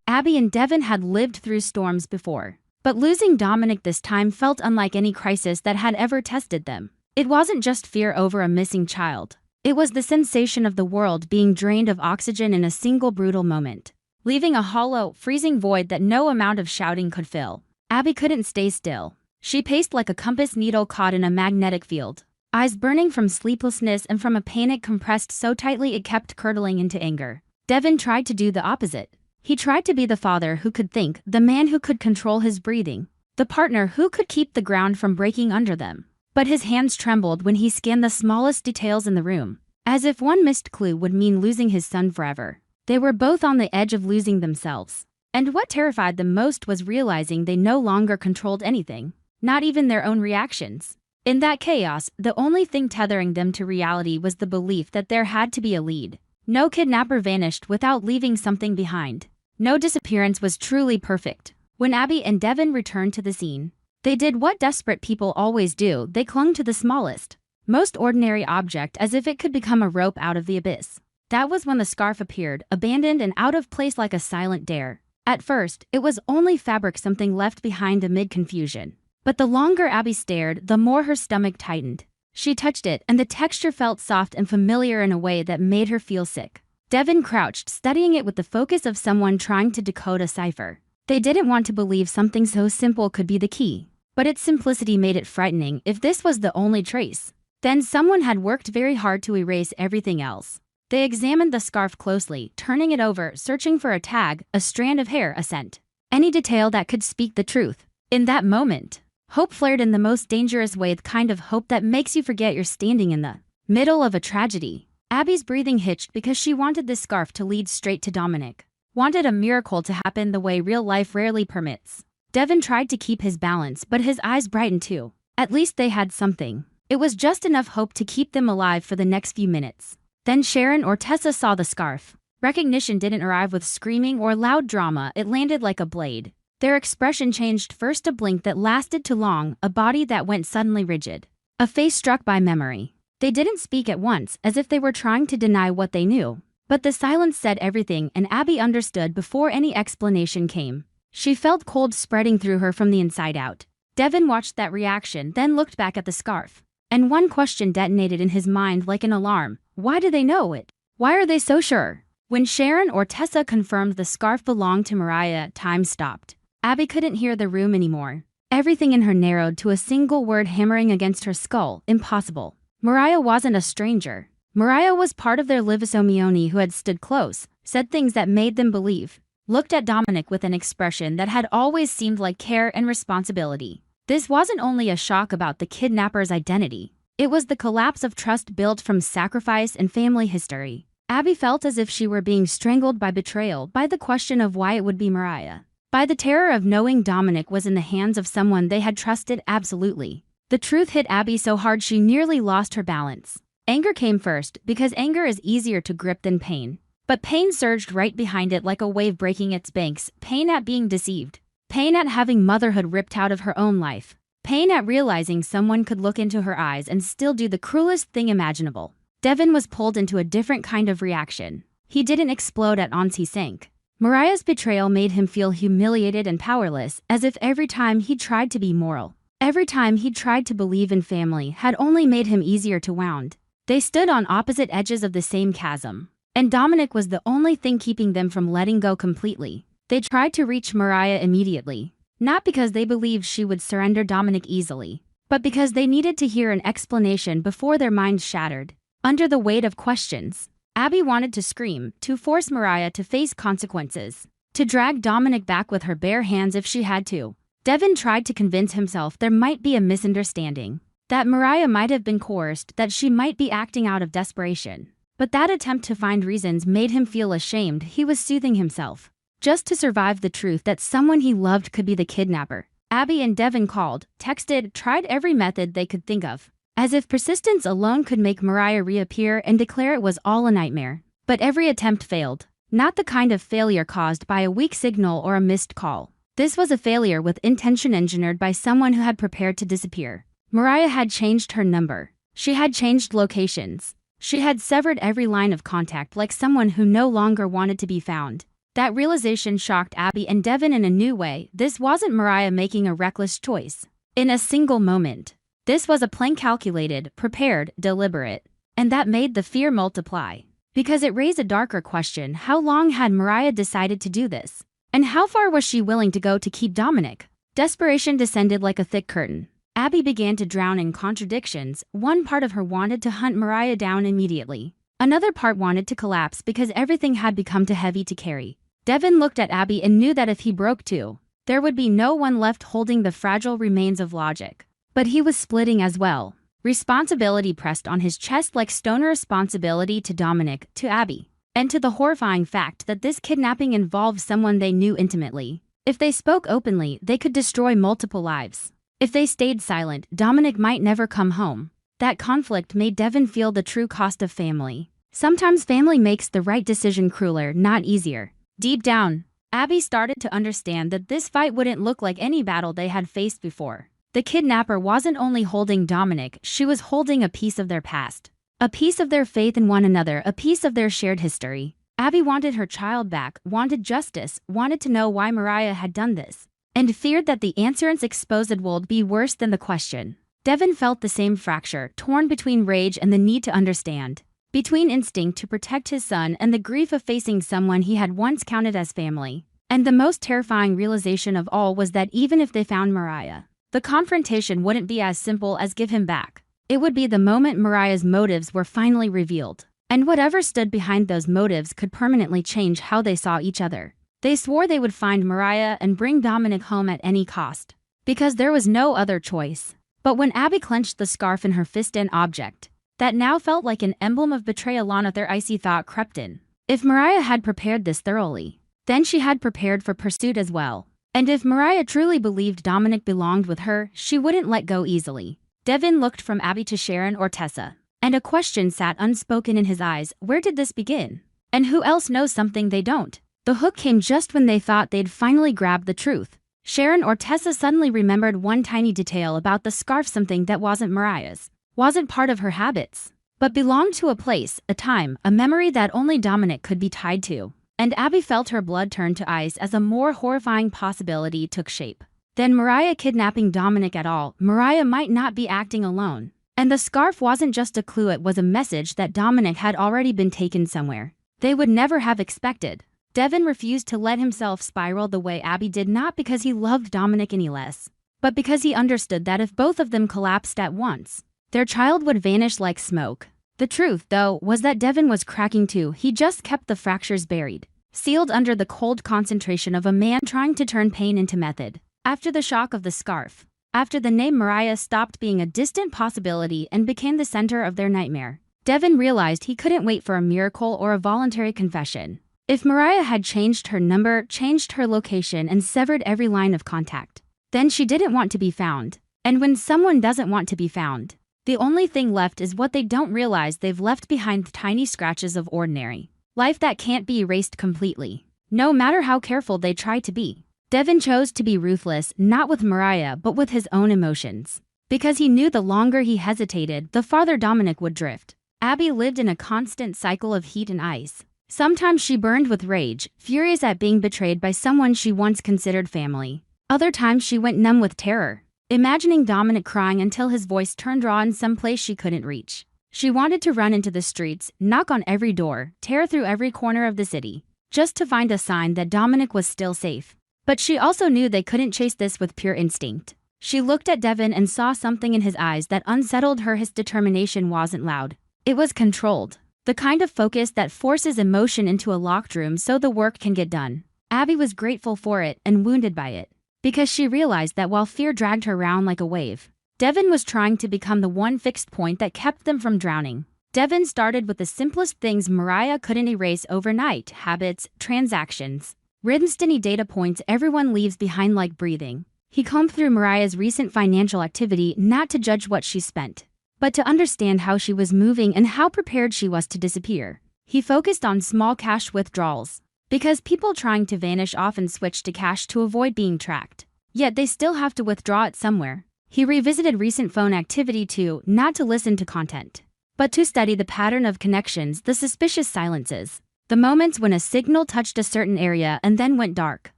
Abby and Devon had lived through storms before, but losing Dominic this time felt unlike any crisis that had ever tested them. It wasn't just fear over a missing child. It was the sensation of the world being drained of oxygen in a single brutal moment, leaving a hollow, freezing void that no amount of shouting could fill. Abby couldn't stay still. She paced like a compass needle caught in a magnetic field, eyes burning from sleeplessness and from a panic compressed so tightly it kept curdling into anger. Devon tried to do the opposite. He tried to be the father who could think, the man who could control his breathing, the partner who could keep the ground from breaking under them. But his hands trembled when he scanned the smallest details in the room, as if one missed clue would mean losing his son forever. They were both on the edge of losing themselves. And what terrified them most was realizing they no longer controlled anything, not even their own reactions. In that chaos, the only thing tethering them to reality was the belief that there had to be a lead. No kidnapper vanished without leaving something behind. No disappearance was truly perfect. When Abby and Devon returned to the scene, they did what desperate people always do. They clung to the smallest, most ordinary object as if it could become a rope out of the abyss. That was when the scarf appeared, abandoned and out of place like a silent dare. At first, it was only fabric, something left behind amid confusion. But the longer Abby stared, the more her stomach tightened. She touched it, and the texture felt soft and familiar in a way that made her feel sick. Devon crouched, studying it with the focus of someone trying to decode a cipher. They didn't want to believe something so simple could be the key, but its simplicity made it frightening. If this was the only trace, then someone had worked very hard to erase everything else. They examined the scarf closely, turning it over, searching for a tag, a strand of hair, a scent, any detail that could speak the truth. In that moment, hope flared in the most dangerous way, the kind of hope that makes you forget you're standing in the middle of a tragedy. Abby's breathing hitched because she wanted this scarf to lead straight to Dominic. Wanted a miracle to happen the way real life rarely permits. Devon tried to keep his balance, but his eyes brightened too. At least they had something. It was just enough hope to keep them alive for the next few minutes. Then Sharon or Tessa saw the scarf. Recognition didn't arrive with screaming or loud drama, it landed like a blade. Their expression changed, first a blink that lasted too long, a body that went suddenly rigid, a face struck by memory. They didn't speak at once, as if they were trying to deny what they knew. But the silence said everything, and Abby understood before any explanation came. She felt cold spreading through her from the inside out. Devon watched that reaction, then looked back at the scarf. And one question detonated in his mind like an alarm. Why do they know it? Why are they so sure? When Sharon or Tessa confirmed the scarf belonged to Mariah, time stopped. Abby couldn't hear the room anymore. Everything in her narrowed to a single word hammering against her skull: impossible. Mariah wasn't a stranger. Mariah was part of their lives. Omioni, who had stood close, said things that made them believe, looked at Dominic with an expression that had always seemed like care and responsibility. This wasn't only a shock about the kidnapper's identity. It was the collapse of trust built from sacrifice and family history. Abby felt as if she were being strangled by betrayal, by the question of why it would be Mariah, by the terror of knowing Dominic was in the hands of someone they had trusted absolutely. The truth hit Abby so hard she nearly lost her balance. Anger came first, because anger is easier to grip than pain. But pain surged right behind it like a wave breaking its banks. Pain at being deceived. Pain at having motherhood ripped out of her own life. Pain at realizing someone could look into her eyes and still do the cruelest thing imaginable. Devon was pulled into a different kind of reaction. He didn't explode at once, he sank. Mariah's betrayal made him feel humiliated and powerless, as if every time he tried to be moral, every time he tried to believe in family, had only made him easier to wound. They stood on opposite edges of the same chasm, and Dominic was the only thing keeping them from letting go completely. They tried to reach Mariah immediately, not because they believed she would surrender Dominic easily, but because they needed to hear an explanation before their minds shattered. Under the weight of questions, Abby wanted to scream, to force Mariah to face consequences, to drag Dominic back with her bare hands if she had to. Devon tried to convince himself there might be a misunderstanding, that Mariah might have been coerced, that she might be acting out of desperation. But that attempt to find reasons made him feel ashamed. He was soothing himself, just to survive the truth that someone he loved could be the kidnapper. Abby and Devon called, texted, tried every method they could think of, as if persistence alone could make Mariah reappear and declare it was all a nightmare. But every attempt failed. Not the kind of failure caused by a weak signal or a missed call. This was a failure with intention engineered by someone who had prepared to disappear. Mariah had changed her number. She had changed locations. She had severed every line of contact like someone who no longer wanted to be found. That realization shocked Abby and Devon in a new way. This wasn't Mariah making a reckless choice in a single moment. This was a plan, calculated, prepared, deliberate. And that made the fear multiply. Because it raised a darker question: how long had Mariah decided to do this? And how far was she willing to go to keep Dominic? Desperation descended like a thick curtain. Abby began to drown in contradictions. One part of her wanted to hunt Mariah down immediately. Another part wanted to collapse because everything had become too heavy to carry. Devon looked at Abby and knew that if he broke too, there would be no one left holding the fragile remains of logic. But he was splitting as well. Responsibility pressed on his chest like stone, responsibility to Dominic, to Abby, and to the horrifying fact that this kidnapping involved someone they knew intimately. If they spoke openly, they could destroy multiple lives. If they stayed silent, Dominic might never come home. That conflict made Devon feel the true cost of family. Sometimes family makes the right decision crueler, not easier. Deep down, Abby started to understand that this fight wouldn't look like any battle they had faced before. The kidnapper wasn't only holding Dominic, she was holding a piece of their past. A piece of their faith in one another, a piece of their shared history. Abby wanted her child back, wanted justice, wanted to know why Mariah had done this, and feared that the answers exposed would be worse than the question. Devon felt the same fracture, torn between rage and the need to understand. Between instinct to protect his son and the grief of facing someone he had once counted as family. And the most terrifying realization of all was that even if they found Mariah, the confrontation wouldn't be as simple as give him back. It would be the moment Mariah's motives were finally revealed. And whatever stood behind those motives could permanently change how they saw each other. They swore they would find Mariah and bring Dominic home at any cost. Because there was no other choice. But when Abby clenched the scarf in her fist, an object that now felt like an emblem of betrayal on it, their icy thought crept in. If Mariah had prepared this thoroughly, then she had prepared for pursuit as well. And if Mariah truly believed Dominic belonged with her, she wouldn't let go easily. Devon looked from Abby to Sharon or Tessa, and a question sat unspoken in his eyes: where did this begin? And who else knows something they don't? The hook came just when they thought they'd finally grabbed the truth. Sharon or Tessa suddenly remembered one tiny detail about the scarf, something that wasn't Mariah's, wasn't part of her habits, but belonged to a place, a time, a memory that only Dominic could be tied to. And Abby felt her blood turn to ice as a more horrifying possibility took shape. Then Mariah kidnapping Dominic at all. Mariah might not be acting alone. And the scarf wasn't just a clue, it was a message that Dominic had already been taken somewhere they would never have expected. Devon refused to let himself spiral the way Abby did, not because he loved Dominic any less, but because he understood that if both of them collapsed at once, their child would vanish like smoke. The truth, though, was that Devon was cracking too. He just kept the fractures buried, sealed under the cold concentration of a man trying to turn pain into method. After the shock of the scarf, after the name Mariah stopped being a distant possibility and became the center of their nightmare, Devon realized he couldn't wait for a miracle or a voluntary confession. If Mariah had changed her number, changed her location, and severed every line of contact, then she didn't want to be found. And when someone doesn't want to be found, the only thing left is what they don't realize: they've left behind tiny scratches of ordinary life that can't be erased completely, no matter how careful they try to be. Devon chose to be ruthless, not with Mariah but with his own emotions. Because he knew the longer he hesitated, the farther Dominic would drift. Abby lived in a constant cycle of heat and ice. Sometimes she burned with rage, furious at being betrayed by someone she once considered family. Other times she went numb with terror, imagining Dominic crying until his voice turned raw in some place she couldn't reach. She wanted to run into the streets, knock on every door, tear through every corner of the city, just to find a sign that Dominic was still safe. But she also knew they couldn't chase this with pure instinct. She looked at Devon and saw something in his eyes that unsettled her. His determination wasn't loud. It was controlled. The kind of focus that forces emotion into a locked room so the work can get done. Abby was grateful for it and wounded by it, because she realized that while fear dragged her around like a wave, Devon was trying to become the one fixed point that kept them from drowning. Devon started with the simplest things Mariah couldn't erase overnight: habits, transactions, rhythms, tiny data points everyone leaves behind like breathing. He combed through Mariah's recent financial activity, not to judge what she spent, but to understand how she was moving and how prepared she was to disappear. He focused on small cash withdrawals, because people trying to vanish often switch to cash to avoid being tracked. Yet they still have to withdraw it somewhere. He revisited recent phone activity too, not to listen to content, but to study the pattern of connections, the suspicious silences, the moments when a signal touched a certain area and then went dark.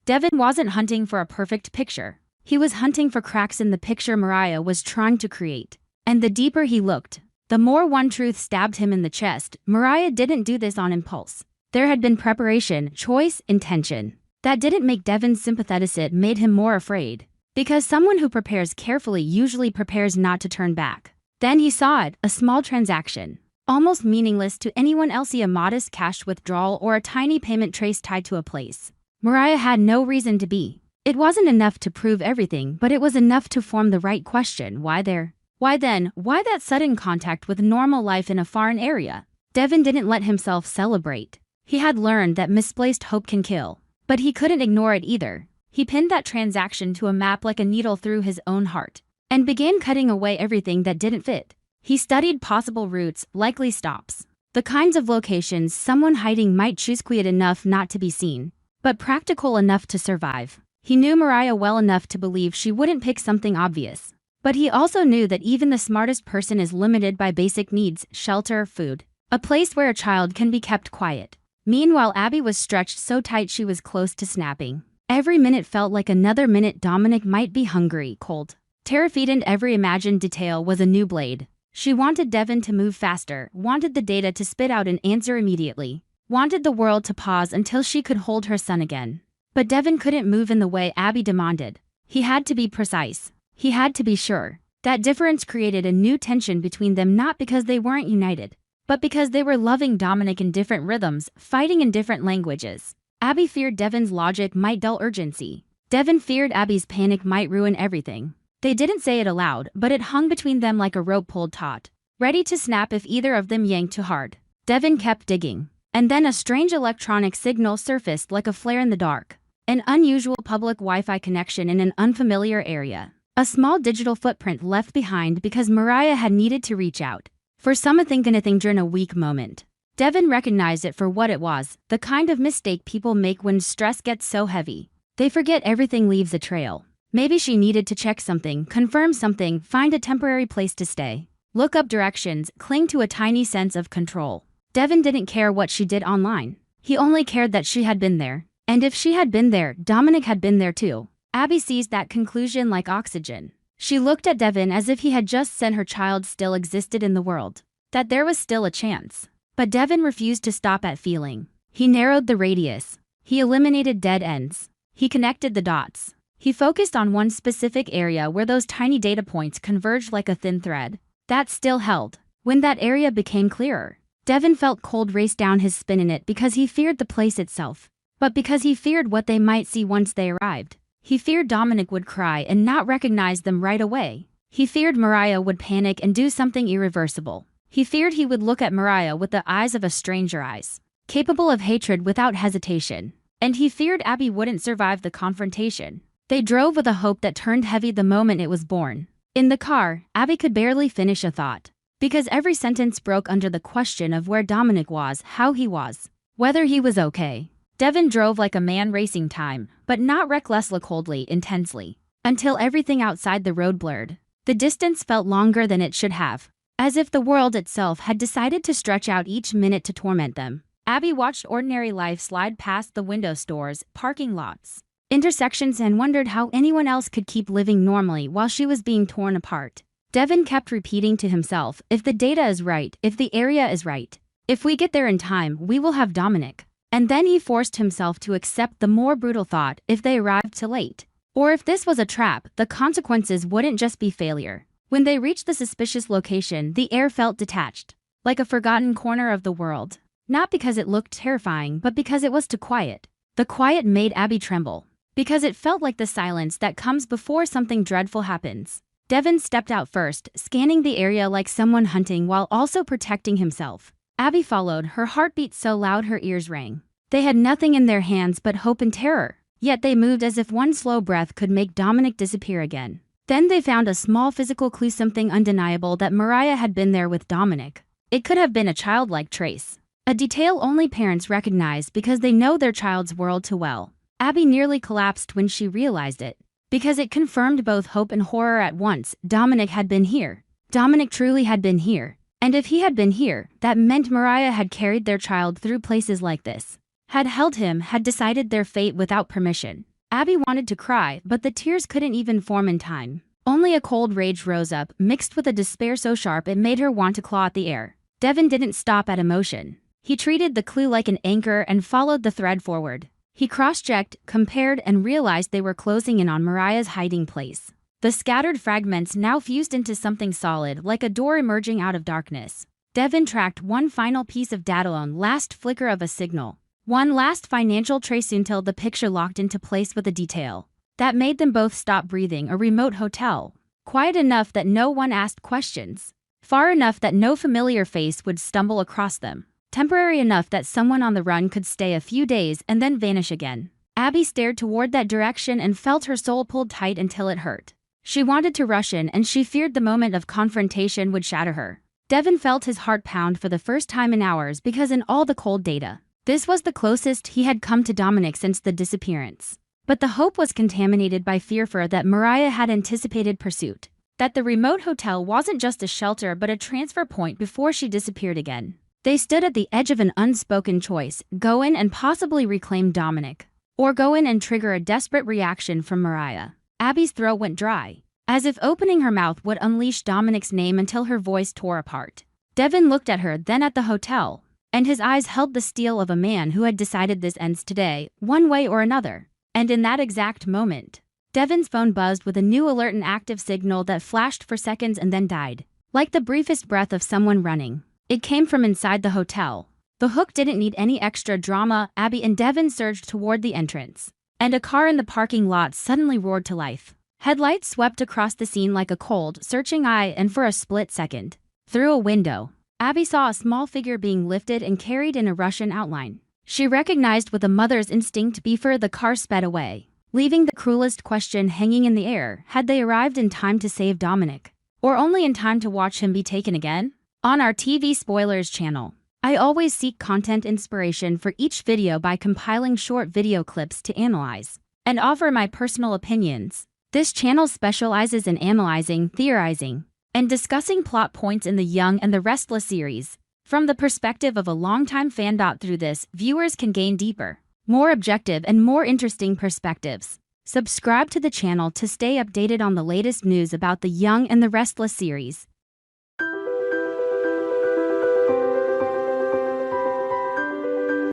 Devon wasn't hunting for a perfect picture. He was hunting for cracks in the picture Mariah was trying to create. And the deeper he looked, the more one truth stabbed him in the chest. Mariah didn't do this on impulse. There had been preparation, choice, intention. That didn't make Devon sympathetic, it made him more afraid. Because someone who prepares carefully usually prepares not to turn back. Then he saw it, a small transaction. Almost meaningless to anyone else, a modest cash withdrawal or a tiny payment trace tied to a place Mariah had no reason to be. It wasn't enough to prove everything, but it was enough to form the right question. Why there? Why then? Why that sudden contact with normal life in a foreign area? Devon didn't let himself celebrate. He had learned that misplaced hope can kill. But he couldn't ignore it either. He pinned that transaction to a map like a needle through his own heart, and began cutting away everything that didn't fit. He studied possible routes, likely stops, the kinds of locations someone hiding might choose, quiet enough not to be seen, but practical enough to survive. He knew Mariah well enough to believe she wouldn't pick something obvious. But he also knew that even the smartest person is limited by basic needs: shelter, food, a place where a child can be kept quiet. Meanwhile, Abby was stretched so tight she was close to snapping. Every minute felt like another minute. Dominic might be hungry, cold, terrified, and every imagined detail was a new blade. She wanted Devon to move faster, wanted the data to spit out an answer immediately, wanted the world to pause until she could hold her son again. But Devon couldn't move in the way Abby demanded. He had to be precise. He had to be sure. That difference created a new tension between them, not because they weren't united, but because they were loving Dominic in different rhythms, fighting in different languages. Abby feared Devon's logic might dull urgency. Devon feared Abby's panic might ruin everything. They didn't say it aloud, but it hung between them like a rope pulled taut, ready to snap if either of them yanked too hard. Devon kept digging. And then a strange electronic signal surfaced like a flare in the dark. An unusual public Wi-Fi connection in an unfamiliar area. A small digital footprint left behind because Mariah had needed to reach out for something during a weak moment. Devon recognized it for what it was, the kind of mistake people make when stress gets so heavy. They forget everything leaves a trail. Maybe she needed to check something, confirm something, find a temporary place to stay, look up directions, cling to a tiny sense of control. Devon didn't care what she did online. He only cared that she had been there. And if she had been there, Dominic had been there too. Abby seized that conclusion like oxygen. She looked at Devon as if he had just said her child still existed in the world, that there was still a chance. But Devon refused to stop at feeling. He narrowed the radius. He eliminated dead ends. He connected the dots. He focused on one specific area where those tiny data points converged like a thin thread. That still held. When that area became clearer, Devon felt cold race down his spine in it, because he feared the place itself, but because he feared what they might see once they arrived. He feared Dominic would cry and not recognize them right away. He feared Mariah would panic and do something irreversible. He feared he would look at Mariah with the eyes of a stranger, eyes capable of hatred without hesitation. And he feared Abby wouldn't survive the confrontation. They drove with a hope that turned heavy the moment it was born. In the car, Abby could barely finish a thought, because every sentence broke under the question of where Dominic was, how he was, whether he was okay. Devon drove like a man racing time, but not recklessly, coldly, intensely, until everything outside the road blurred. The distance felt longer than it should have, as if the world itself had decided to stretch out each minute to torment them. Abby watched ordinary life slide past the window, stores, parking lots, intersections, and wondered how anyone else could keep living normally while she was being torn apart. Devon kept repeating to himself, if the data is right, if the area is right, if we get there in time, we will have Dominic. And then he forced himself to accept the more brutal thought, if they arrived too late, or if this was a trap, the consequences wouldn't just be failure. When they reached the suspicious location, the air felt detached, like a forgotten corner of the world. Not because it looked terrifying, but because it was too quiet. The quiet made Abby tremble, because it felt like the silence that comes before something dreadful happens. Devon stepped out first, scanning the area like someone hunting while also protecting himself. Abby followed, her heartbeat so loud her ears rang. They had nothing in their hands but hope and terror, yet they moved as if one slow breath could make Dominic disappear again. Then they found a small physical clue, something undeniable, that Mariah had been there with Dominic. It could have been a childlike trace, a detail only parents recognize because they know their child's world too well. Abby nearly collapsed when she realized it, because it confirmed both hope and horror at once. Dominic had been here. Dominic truly had been here. And if he had been here, that meant Mariah had carried their child through places like this. Had held him, had decided their fate without permission. Abby wanted to cry, but the tears couldn't even form in time. Only a cold rage rose up, mixed with a despair so sharp it made her want to claw at the air. Devon didn't stop at emotion. He treated the clue like an anchor and followed the thread forward. He cross-checked, compared, and realized they were closing in on Mariah's hiding place. The scattered fragments now fused into something solid, like a door emerging out of darkness. Devon tracked one final piece of data, one last flicker of a signal. One last financial trace until the picture locked into place with a detail that made them both stop breathing. A remote hotel. Quiet enough that no one asked questions. Far enough that no familiar face would stumble across them. Temporary enough that someone on the run could stay a few days and then vanish again. Abby stared toward that direction and felt her soul pulled tight until it hurt. She wanted to rush in, and she feared the moment of confrontation would shatter her. Devon felt his heart pound for the first time in hours because in all the cold data, this was the closest he had come to Dominic since the disappearance. But the hope was contaminated by fear for that Mariah had anticipated pursuit. That the remote hotel wasn't just a shelter but a transfer point before she disappeared again. They stood at the edge of an unspoken choice: go in and possibly reclaim Dominic, or go in and trigger a desperate reaction from Mariah. Abby's throat went dry, as if opening her mouth would unleash Dominic's name until her voice tore apart. Devon looked at her, then at the hotel, and his eyes held the steel of a man who had decided this ends today, one way or another. And in that exact moment, Devon's phone buzzed with a new alert, an active signal that flashed for seconds and then died. Like the briefest breath of someone running. It came from inside the hotel. The hook didn't need any extra drama. Abby and Devon surged toward the entrance, and a car in the parking lot suddenly roared to life. Headlights swept across the scene like a cold, searching eye, and for a split second, through a window, Abby saw a small figure being lifted and carried in a Russian outline. She recognized with a mother's instinct before the car sped away, leaving the cruelest question hanging in the air: had they arrived in time to save Dominic, or only in time to watch him be taken again? On our TV Spoilers channel, I always seek content inspiration for each video by compiling short video clips to analyze and offer my personal opinions. This channel specializes in analyzing, theorizing, and discussing plot points in the Young and the Restless series from the perspective of a longtime fan. Through this, viewers can gain deeper, more objective, and more interesting perspectives. Subscribe to the channel to stay updated on the latest news about the Young and the Restless series.